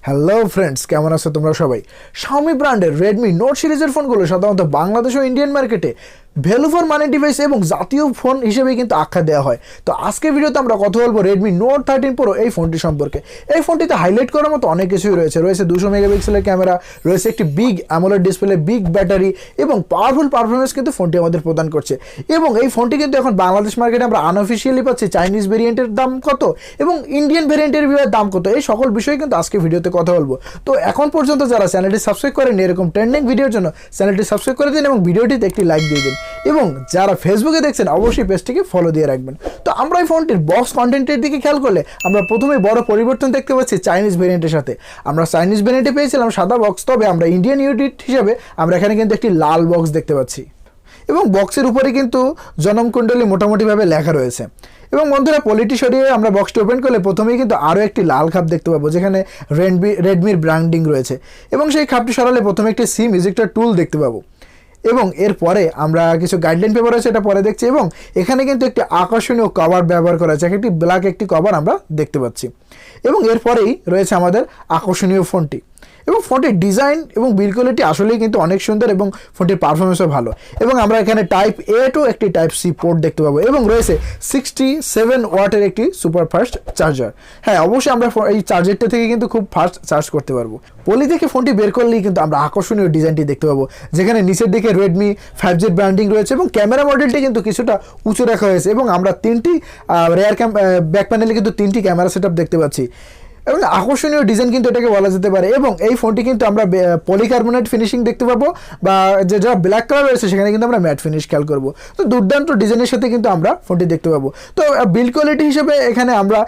Hello friends, কেমন আছো তোমরা সবাই? Xiaomi ব্র্যান্ডের Redmi Note সিরিজের ফোনগুলো সাধারণত বাংলাদেশ ও ইন্ডিয়ান মার্কেটে ভ্যালু ফর মানি ডিভাইস এবং জাতীয় ফোন হিসেবে কিন্তু আখ্যা দেওয়া হয়। তো আজকের ভিডিওতে আমরা কথা বলবো Redmi Note 13 Pro এই ফোনটি সম্পর্কে। এই ফোনটিতে হাইলাইট করার মতো অনেক কিছুই রয়েছে। 200 মেগাপিক্সেলের ক্যামেরা, রয়েছে একটি big AMOLED display, big battery এবং পাওয়ারফুল পারফরমেন্স কিন্তু ফোনটি আমাদের প্রদান করছে। এবং এই ফোনটি কিন্তু এখন বাংলাদেশ মার্কেটে আমরা আনঅফিসিয়ালি পাচ্ছি। চাইনিজ ভেরিয়েন্টের দাম কত এবং ইন্ডিয়ান ভেরিয়েন্টের দাম কত, এই সকল বিষয়ে কিন্তু আজকে ভিডিওতে কথা বলবো। তো এখন পর্যন্ত যারা চ্যানেলটি সাবস্ক্রাইব করেনি এরকম ট্রেন্ডিং ভিডিওর জন্য চ্যানেলটি সাবস্ক্রাইব করে দিন এবং ভিডিওটিতে একটি লাইক দিয়ে দিন, এবং যারা ফেসবুকে দেখছেন অবশ্যই পেজটিকে ফলো দিয়ে রাখবেন। তো আমরা এই ফোনটির বক্স কন্টেন্টের দিকে খেয়াল করলে আমরা প্রথমে বড় পরিবর্তন দেখতে পাচ্ছি চাইনিজ ভেরিয়েন্টের সাথে। আমরা চাইনিজ ভেরিয়েন্টে পেয়েছিলাম সাদা বক্স, তবে আমরা ইন্ডিয়ান ইউনিট হিসাবে আমরা এখানে কিন্তু একটি লাল বক্স দেখতে পাচ্ছি এবং বক্সের উপরে কিন্তু জনমকুণ্ডলী মোটামুটিভাবে লেখা রয়েছে। এবং বন্ধুরা, পলিটি সরিয়ে আমরা বক্সটি ওপেন করলে প্রথমেই কিন্তু আরও একটি লাল খাপ দেখতে পাবো যেখানে রেডমির ব্র্যান্ডিং রয়েছে, এবং সেই খাপটি সরালে প্রথমে একটি সিম ইজেক্টর টুল দেখতে পাবো। এবং এরপরে আমরা কিছু গাইডলাইন পেপার রয়েছে, এটা পরে দেখছি। এবং এখানে কিন্তু একটি আকর্ষণীয় কভার ব্যবহার করা হয়েছে, একটি ব্ল্যাক একটি কভার আমরা দেখতে পাচ্ছি। এবং এরপরেই রয়েছে আমাদের আকর্ষণীয় ফোনটি, এবং ফোনটির ডিজাইন এবং বিল্ড কোয়ালিটি আসলেই কিন্তু অনেক সুন্দর এবং ফোনটির পারফরমেন্সও ভালো। এবং আমরা এখানে টাইপ এ টু একটি টাইপ সি পোর্ট দেখতে পাবো, এবং রয়েছে 67 ওয়াটের একটি সুপার ফাস্ট চার্জার। হ্যাঁ, অবশ্যই আমরা এই চার্জারটা থেকে কিন্তু খুব ফাস্ট চার্জ করতে পারবো। পলি থেকে ফোনটি বের করলেই কিন্তু আমরা আকর্ষণীয় ডিজাইনটি দেখতে পাবো, যেখানে নিচের দিকে Redmi 5G ব্র্যান্ডিং রয়েছে এবং ক্যামেরা মডেলটি কিন্তু কিছুটা উঁচু রাখা হয়েছে, এবং আমরা তিনটি ব্যাক প্যানেলে কিন্তু তিনটি ক্যামেরা সেটআপ দেখতে পাচ্ছি। এবং আকর্ষণীয় ডিজাইন কিন্তু এটাকে বলা যেতে পারে। এবং এই ফোনটি কিন্তু আমরা পলিকার্বনেট ফিনিশিং দেখতে পাবো, বা যা ব্ল্যাক কালার রয়েছে সেখানে কিন্তু আমরা ম্যাট ফিনিশ খেয়াল করবো। তো দুর্দান্ত ডিজাইনের সাথে কিন্তু আমরা ফোনটি দেখতে পাবো। তো বিল্ড কোয়ালিটি হিসেবে এখানে আমরা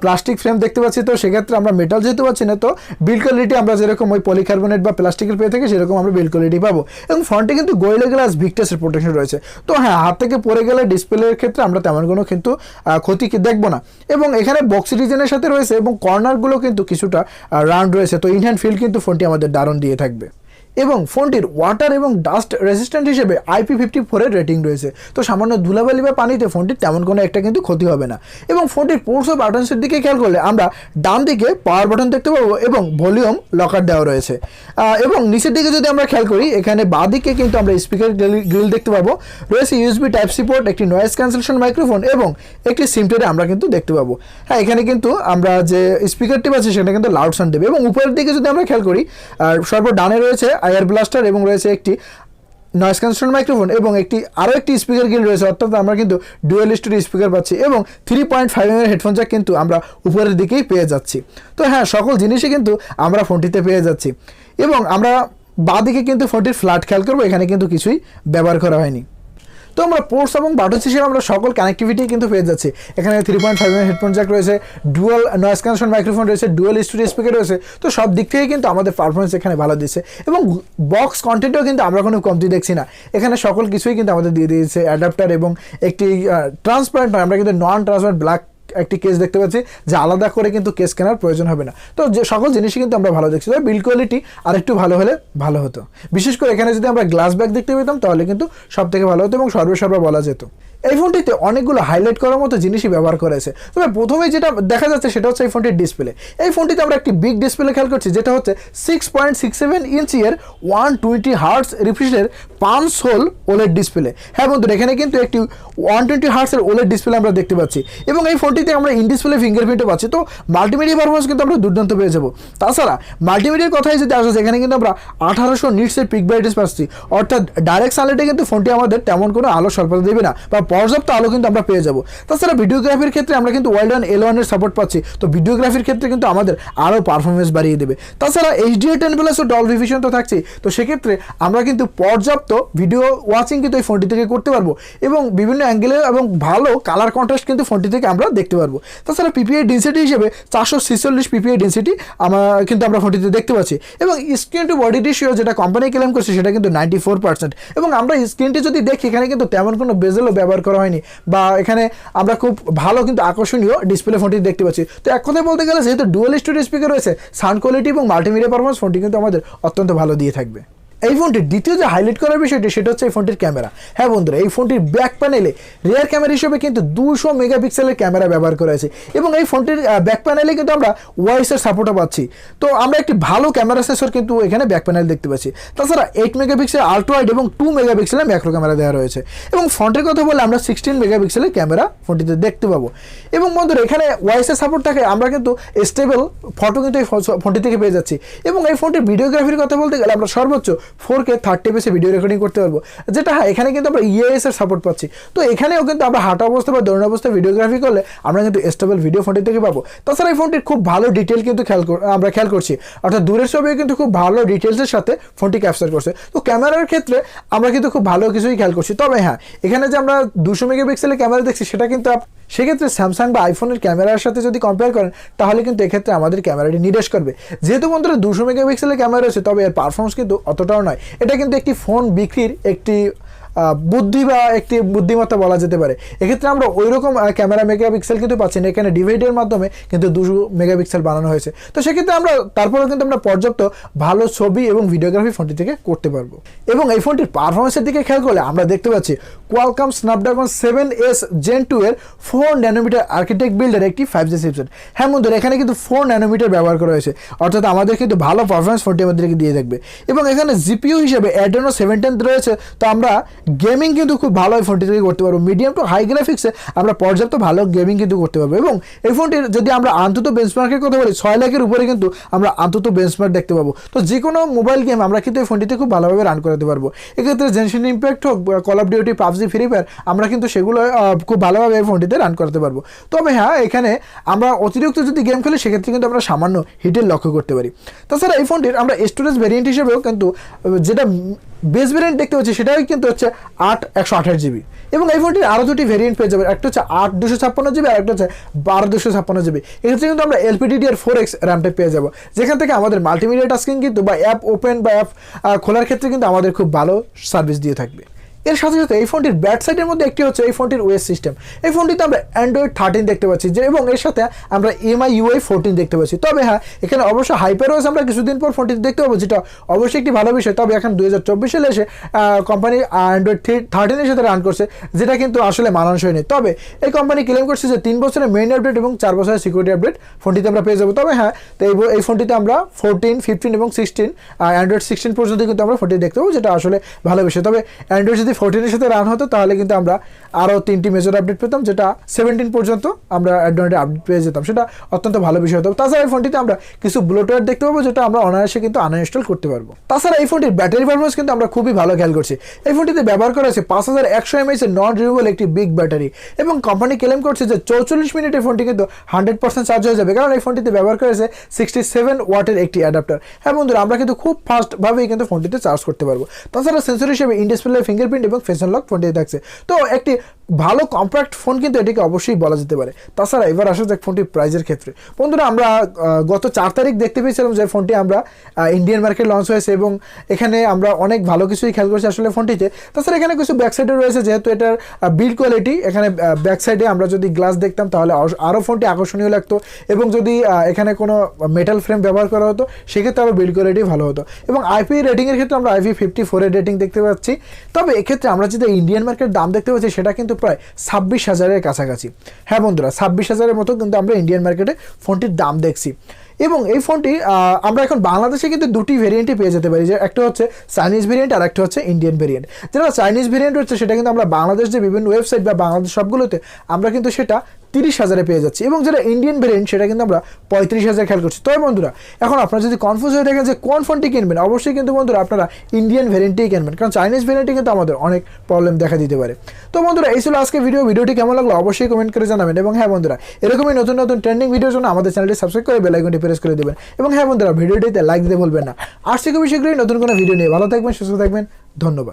প্লাস্টিক ফ্রেম দেখতে পাচ্ছি, তো সেক্ষেত্রে আমরা মেটাল যেতে পাচ্ছি না। তো বিল্ড কোয়ালিটি আমরা যেরকম ওই পলিকার্বনেট বা প্লাস্টিকের পেয়ে থাকি সেরকম আমরা বিল্ড কোয়ালিটি পাবো। এবং ফোনটি কিন্তু গোরিলা গ্লাস ভিক্টাসের প্রোটেকশন রয়েছে। তো হ্যাঁ, হাত থেকে পড়ে গেলে ডিসপ্লের ক্ষেত্রে আমরা তেমন কোনো কিন্তু ক্ষতি দেখবো না। এবং এখানে বক্স ডিজাইনের সাথে রয়েছে এবং কর্নারগুলো কিন্তু কিছুটা রাউন্ড রয়েছে। তো ইনহ্যান্ড ফিল কিন্তু ফোনটি আমাদের দারুণ দিয়ে থাকবে। এবং ফোনটির ওয়াটার এবং ডাস্ট রেসিস্ট্যান্ট হিসেবে IP54 এর রেটিং রয়েছে। তো সামান্য ধুলাবালি বা পানিতে ফোনটির তেমন কোনো একটা কিন্তু ক্ষতি হবে না। এবং ফোনটির পোর্টস ও বাটনসের দিকে খেয়াল করলে আমরা ডান দিকে পাওয়ার বাটন দেখতে পাবো এবং ভলিউম লকার দেওয়া রয়েছে। এবং নিচের দিকে যদি আমরা খেয়াল করি, এখানে বাঁ দিকে কিন্তু আমরা স্পিকার গ্রিল দেখতে পাবো, রয়েছে USB টাইপ সি পোর্ট, একটি নয়েজ ক্যান্সেলেশন মাইক্রোফোন এবং একটি সিম ট্রে আমরা কিন্তু দেখতে পাবো। হ্যাঁ, এখানে কিন্তু আমরা যে স্পিকারটি পাচ্ছি সেটা কিন্তু লাউড সাউন্ড দেবে। এবং উপরের দিকে যদি আমরা খেয়াল করি, সর্ব ডানে রয়েছে এয়ার ব্লাস্টার এবং রয়েছে একটি নয়েজ ক্যান্সেলেশন মাইক্রোফোন এবং আরও একটি স্পিকার গ্রিল রয়েছে, অর্থাৎ আমরা কিন্তু ডুয়েল স্টোরি স্পিকার পাচ্ছি। এবং 3.5 mm হেডফোন জ্যাক কিন্তু আমরা উপরের দিকেই পেয়ে যাচ্ছি। তো হ্যাঁ, সকল জিনিসই কিন্তু আমরা ফোনটিতে পেয়ে যাচ্ছি। এবং আমরা বাঁ দিকে কিন্তু ফোনটির ফ্ল্যাট খেয়াল করবো, এখানে কিন্তু কিছুই ব্যবহার করা হয়নি। তো আমরা পোর্টস এবং বাটনস হিসেবে আমরা সকল কানেক্টিভিটি কিন্তু পেয়ে যাচ্ছি। এখানে 3.5 mm হেডফোন জ্যাক রয়েছে, ডুয়াল নয়েজ ক্যান্সেলেশন মাইক্রোফোন রয়েছে, ডুয়াল স্টোরি স্পিকার রয়েছে। তো সব দিক থেকে কিন্তু আমাদের পারফরমেন্স এখানে ভালো দিচ্ছে। এবং বক্স কন্টেন্টও কিন্তু আমরা কোনো কমতি দেখছি না, এখানে সকল কিছুই কিন্তু আমাদের দিয়ে দিয়েছে। অ্যাডাপ্টার এবং একটি ট্রান্সপারেন্ট নয়, আমরা কিন্তু নন ট্রান্সপারেন্ট ব্ল্যাক একটি কেস দেখতে পাচ্ছি, যা আলাদা করে কিন্তু কেস কেনার প্রয়োজন হবে না। তো যে সকল জিনিসই কিন্তু আমরা ভালো দেখছি। তবে বিল্ড কোয়ালিটি আরেকটু ভালো হলে ভালো হতো, বিশেষ করে এখানে যদি আমরা গ্লাস ব্যাক দেখতে পেতাম তাহলে কিন্তু সব থেকে ভালো হতো এবং সর্বসর্বা বলা যেত। এই ফোনটিতে অনেকগুলো হাইলাইট করার মতো জিনিসই ব্যবহার করা হয়েছে। তবে প্রথমে যেটা দেখা যাচ্ছে সেটা হচ্ছে এই ফোনটির ডিসপ্লে। এই ফোনটিতে আমরা একটি বিগ ডিসপ্লে খেয়াল করছি, যেটা হচ্ছে 6.67 ইঞ্চির 120 হার্টস রিফ্রেশের 5 হোল ওলেড ডিসপ্লে। হ্যাঁ বন্ধুরা, এখানে কিন্তু একটি 120 হার্টসের ওলেড ডিসপ্লে আমরা দেখতে পাচ্ছি। এবং এই ফোনটিতে আমরা ইন ডিসপ্লে ফিঙ্গারপ্রিন্টও পাচ্ছি। তো মাল্টিমিডিয়া পারফরমেন্স কিন্তু আমরা দুর্দান্ত পেয়ে যাবো। তাছাড়া মাল্টিমিডিয়ার কথাই যদি আসে, এখানে কিন্তু আমরা 1800 নিটসের পিক ব্রাইটনেস পাচ্ছি, অর্থাৎ ডাইরেক্ট সানলাইটে কিন্তু ফোনটি আমাদের তেমন কোনো আলো স্বল্পতা দেবে না, বা পর্যাপ্ত আলো কিন্তু আমরা পেয়ে যাবো। তাছাড়া ভিডিওগ্রাফির ক্ষেত্রে আমরা কিন্তু ওয়াইড L1 এর সাপোর্ট পাচ্ছি। তো ভিডিওগ্রাফির ক্ষেত্রে কিন্তু আমাদের আরও পারফরমেন্স বাড়িয়ে দেবে। তাছাড়া HDR10+ ও ডলবি ভিশন তো থাকছেই। তো সেক্ষেত্রে আমরা কিন্তু পর্যাপ্ত ভিডিও ওয়াচিং কিন্তু এই ফোনটি থেকে করতে পারবো, এবং বিভিন্ন অ্যাঙ্গেলে এবং ভালো কালার কন্ট্রাস্ট কিন্তু ফোনটি থেকে আমরা দেখতে পারবো। তাছাড়া PPI ডেন্সিটি হিসেবে 446 PPI ডেন্সিটি কিন্তু আমরা ফোনটিতে দেখতে পাচ্ছি। এবং স্ক্রিন টু বডি রেশিও যেটা কোম্পানি ক্লেম করছে সেটা কিন্তু 94%। এবং আমরা স্ক্রিনটি যদি দেখি, এখানে কিন্তু তেমন কোনো বেজেলও ব্যবহার করা হয়নি, বা এখানে আমরা খুব ভালো কিন্তু আকর্ষণীয় ডিসপ্লে ফোনটি দেখতে পাচ্ছি। তো এক কথায় বলতে গেলে, যেহেতু ডুয়াল স্টোরি স্পিকার রয়েছে, সাউন্ড কোয়ালিটি এবং মাল্টিমিডিয়া পারফরমেন্স ফোনটি কিন্তু আমাদের অত্যন্ত ভালো দিয়ে থাকবে। এই ফোনটির দ্বিতীয় যে হাইলাইট করার বিষয়টি সেটা হচ্ছে এই ফোনটির ক্যামেরা। হ্যাঁ বন্ধুরা, এই ফোনটির ব্যাক প্যানেলে রিয়ার ক্যামেরা হিসেবে কিন্তু 200 মেগাপিক্সেলের ক্যামেরা ব্যবহার করা হয়েছে এবং এই ফোনটির ব্যাক প্যানেলে কিন্তু আমরা ওয়াইসের সাপোর্টও পাচ্ছি। তো আমরা একটি ভালো ক্যামেরা সেন্সর কিন্তু এখানে ব্যাক প্যানেল দেখতে পাচ্ছি। তাছাড়া 8 মেগাপিক্সেল আল্ট্রা ওয়াইড এবং 2 মেগাপিক্সেলের ম্যাক্রো ক্যামেরা দেওয়া রয়েছে এবং ফ্রন্টের কথা বলে আমরা 16 মেগাপিক্সেলের ক্যামেরা ফোনটিতে দেখতে পাবো। এবং বন্ধুরা এখানে ওয়াইসের সাপোর্ট থাকে, আমরা কিন্তু স্টেবল ফটো কিন্তু এই ফোনটি থেকে পেয়ে যাচ্ছি এবং এই ফোনটির ভিডিওগ্রাফির কথা বলতে গেলে আমরা সর্বোচ্চ 4K 30 fps ভিডিও রেকর্ডিং করতে পারবো, যেটা হ্যাঁ এখানে কিন্তু আমরা ইএএস এর সাপোর্ট পাচ্ছি। তো এখানেও কিন্তু আমরা হাঁটা অবস্থা বা দৌড়ানো অবস্থায় ভিডিওগ্রাফি করলে আমরা কিন্তু স্টেবল ভিডিও ফোনটি থেকে পাবো। তাছাড়া এই ফোনটির খুব ভালো ডিটেল কিন্তু আমরা খেয়াল করছি, অর্থাৎ দূরের ছবিও কিন্তু খুব ভালো ডিটেলসের সাথে ফোনটি ক্যাপচার করছে। তো ক্যামেরার ক্ষেত্রে আমরা কিন্তু খুব ভালো কিছুই খেয়াল করছি। তবে হ্যাঁ এখানে যে আমরা 200 মেগাপিক্সেলের ক্যামেরা দেখছি সেটা কিন্তু সেক্ষেত্রে স্যামসাং বা আইফোনের ক্যামেরার সাথে যদি কম্পেয়ার করেন তাহলে কিন্তু এক্ষেত্রে আমাদের ক্যামেরাটি নির্দেশ করবে। যেহেতু বন্ধুরা 200 মেগাপিক্সেলের ক্যামেরা রয়েছে, তবে এর পারফরমেন্স কিন্তু অতটাও নয়। এটা কিন্তু একটি ফোন বিক্রির একটি বুদ্ধি বা একটি বুদ্ধিমত্তা বলা যেতে পারে। এক্ষেত্রে আমরা ওই রকম ক্যামেরা মেগাপিক্সেল কিন্তু পাচ্ছি না, এখানে ডিভাইডের মাধ্যমে কিন্তু 200 মেগাপিক্সেল বানানো হয়েছে। তো সেক্ষেত্রে আমরা তারপরেও কিন্তু আমরা পর্যাপ্ত ভালো ছবি এবং ভিডিওগ্রাফি ফোনটি থেকে করতে পারবো। এবং এই ফোনটির পারফরমেন্সের দিকে খেয়াল করলে আমরা দেখতে পাচ্ছি কোয়ালকম স্ন্যাপড্রাগন 7S Gen 2 এর 4 ন্যানোমিটার আর্কিটেক্ট বিল্ডের একটি 5G চিপসেট। হ্যাঁ বন্ধুরা, এখানে কিন্তু 4 ন্যানোমিটার ব্যবহার করা হয়েছে, অর্থাৎ আমাদের কিন্তু ভালো পারফরমেন্স ফোনটি আমাদেরকে দিয়ে থাকবে। এবং এখানে জিপিইউ হিসেবে Adreno 710 রয়েছে। তো আমরা গেমিং কিন্তু খুব ভালো এই ফোনটি থেকে করতে পারবো, মিডিয়াম টু হাই গ্রাফিক্সে আমরা পর্যাপ্ত ভালো গেমিং কিন্তু করতে পারবো। এবং এই ফোনটির যদি আমরা আন্তত বেঞ্চমার্কের কথা বলি 6 লাখের উপরে কিন্তু আমরা আন্তত বেঞ্চমার্ক দেখতে পাবো। তো যে কোনো মোবাইল গেম আমরা কিন্তু এই ফোনটিতে খুব ভালোভাবে রান করাতে পারবো। এক্ষেত্রে জেনশন ইম্প্যাক্ট হোক, call of duty, PUBG, free fire, আমরা কিন্তু সেগুলো খুব ভালোভাবে এই ফোনটিতে রান করাতে পারবো। তবে হ্যাঁ এখানে আমরা অতিরিক্ত যদি গেম খেলি সেক্ষেত্রে কিন্তু আমরা সামান্য হিটের লক্ষ্য করতে পারি। তাছাড়া এই ফোনটির আমরা স্টোরেজ ভ্যারিয়েন্ট হিসেবেও কিন্তু যেটা বেস ভ্যারিয়েন্ট দেখতে পাচ্ছি সেটাই কিন্তু হচ্ছে 8/128 GB এবং এই ফোনটির আরও দুটি ভ্যারিয়েন্ট পেয়ে যাবে, একটা হচ্ছে 8/256 GB আর একটা হচ্ছে 12/256 GB। এক্ষেত্রে কিন্তু আমরা LPDDR4X র্যামটা পেয়ে যাবো, যেখান থেকে আমাদের মাল্টিমিডিয়া টাস্কিং কিন্তু বা অ্যাপ ওপেন বা অ্যাপ খোলার ক্ষেত্রে কিন্তু আমাদের খুব ভালো সার্ভিস দিয়ে থাকবে। এর সাথে সাথে এই ফোনটির ব্যাড সাইডের মধ্যে একটি হচ্ছে এই ফোনটির ওএস সিস্টেম। এই ফোনটিতে আমরা Android 13 দেখতে পাচ্ছি এবং এর সাথে আমরা MI UI 14 দেখতে পাচ্ছি। তবে হ্যাঁ এখানে অবশ্য হাইপারওএস আমরা কিছুদিন পর ফোনটিতে দেখতে পাবো, যেটা অবশ্যই একটি ভালো বিষয়। তবে এখন 2024 সালে এসে কোম্পানি Android 13 এর সাথে রান করছে, যেটা কিন্তু আসলে মানানসই নেই। তবে এই কোম্পানি ক্লেম করছে যে 3 বছরের মেইন আপডেট এবং 4 বছরের সিকিউরিটি আপডেট ফোনটিতে আমরা পেয়ে যাবো। তবে হ্যাঁ তো এই ফোনটিতে আমরা 14, 15 এবং 16 Android 16 পর্যন্ত কিন্তু আমরা ফোনটি দেখতে পাবো, যেটা আসলে ভালো বিষয়। তবে Android যদি 14 এর সাথে রান হতো তাহলে কিন্তু আমরা আরও 3টি মেজর আপডেট পেতাম, যেটা 17 পর্যন্ত আমরা অ্যান্ড্রয়েডে আপডেট পেয়ে যেতাম, সেটা অত্যন্ত ভালো বিষয় হতো। তাছাড়া এই ফোনটিতে আমরা কিছু ব্লুটুথ দেখতে পাবো, যেটা আমরা অনায়াসে কিন্তু আনইনস্টল করতে পারবো। তাছাড়া এই ফোনটির ব্যাটারি পারফরমেন্স কিন্তু আমরা খুবই ভালো খেয়াল করছি। এই ফোনটিতে ব্যবহার করা হয়েছে 5100 mAh এর নন রিমুভেবল একটি বিগ ব্যাটারি এবং কোম্পানি ক্লেম করছে যে 44 মিনিটে ফোনটি কিন্তু 100% চার্জ হয়ে যাবে, কারণ এই ফোনটিতে ব্যবহার করা হয়েছে 67 ওয়াটের একটি অ্যাডাপ্টার। হ্যাঁ বন্ধুরা, আমরা কিন্তু খুব ফাস্টভাবেই কিন্তু ফোনটিতে চার্জ করতে পারবো। তাছাড়া সেন্সর হিসেবে ইন ডিসপ্লে ফিঙ্গারপ্রিন্ট এবং ফেস আনলক ফোনটিতে থাকছে। তো একটি ভালো কম্প্যাক্ট ফোন কিন্তু এটিকে অবশ্যই বলা যেতে পারে। তাছাড়া এবার আসা যাক ফোনটির প্রাইজের ক্ষেত্রে। বন্ধুরা আমরা গত 4 তারিখ দেখতে পেয়েছিলাম যে ফোনটি আমরা ইন্ডিয়ান মার্কেট লঞ্চ হয়েছে এবং এখানে আমরা অনেক ভালো কিছুই খেয়াল করছি আসলে ফোনটিতে। তাছাড়া এখানে কিছু ব্যাক সাইডে রয়েছে, যেহেতু এটার বিল্ড কোয়ালিটি, এখানে ব্যাক সাইডে আমরা যদি গ্লাস দেখতাম তাহলে আরও ফোনটি আকর্ষণীয় লাগতো এবং যদি এখানে কোনো মেটাল ফ্রেম ব্যবহার করা হতো সেক্ষেত্রে আরও বিল্ড কোয়ালিটি ভালো হতো। এবং IP রেটিংয়ের ক্ষেত্রে আমরা IP54 এর রেটিং দেখতে পাচ্ছি। তবে এক্ষেত্রে আমরা যদি ইন্ডিয়ান মার্কেট দাম দেখতে পাচ্ছি সেটা কিন্তু প্রায় 26,000-এর কাছাকাছি। হ্যাঁ বন্ধুরা, 26,000-এর মতো কিন্তু আমরা ইন্ডিয়ান মার্কেটে ফোনটির দাম দেখছি। এবং এই ফোনটি আমরা এখন বাংলাদেশে কিন্তু দুটি ভেরিয়েন্টই পেয়ে যেতে পারি, যে একটা হচ্ছে চাইনিজ ভেরিয়েন্ট আর একটা হচ্ছে ইন্ডিয়ান ভেরিয়েন্ট। যেটা চাইনিজ ভেরিয়েন্ট হচ্ছে সেটা কিন্তু আমরা বাংলাদেশ যে বিভিন্ন ওয়েবসাইট বা বাংলাদেশ সবগুলোতে আমরা কিন্তু সেটা 30,000-এ পেয়ে যাচ্ছি এবং যেটা ইন্ডিয়ান ভেরিয়েন্ট সেটা কিন্তু আমরা 35,000 খেয়াল করছি। তবে বন্ধুরা এখন আপনারা যদি কনফিউজ হয়ে থাকেন যে কোন ফোনটি কিনবেন, অবশ্যই কিন্তু বন্ধুরা আপনারা ইন্ডিয়ান ভেরিয়েন্টই কিনবেন, কারণ চাইনিজ ভেরিয়েন্টে কিন্তু আমাদের অনেক প্রবলেম দেখা দিতে পারে। তো বন্ধুরা এই ছিল আজকে ভিডিওটি কেমন লাগলো অবশ্যই কমেন্ট করে জানাবেন। এবং হ্যাঁ বন্ধুরা, এরকমই নতুন নতুন ট্রেন্ডিং ভিডিওর জন্য আমাদের চ্যানেলটি সাবস্ক্রাইব করে বেল আইকনটি প্রেস করে দেবেন। এবং হ্যাঁ বন্ধুরা, ভিডিওটিতে লাইক দিতে ভুলবেন না। আর খুবই শীঘ্রই নতুন কোনো ভিডিও নিয়ে ভালো থাকবেন, সুস্থ থাকবেন, ধন্যবাদ।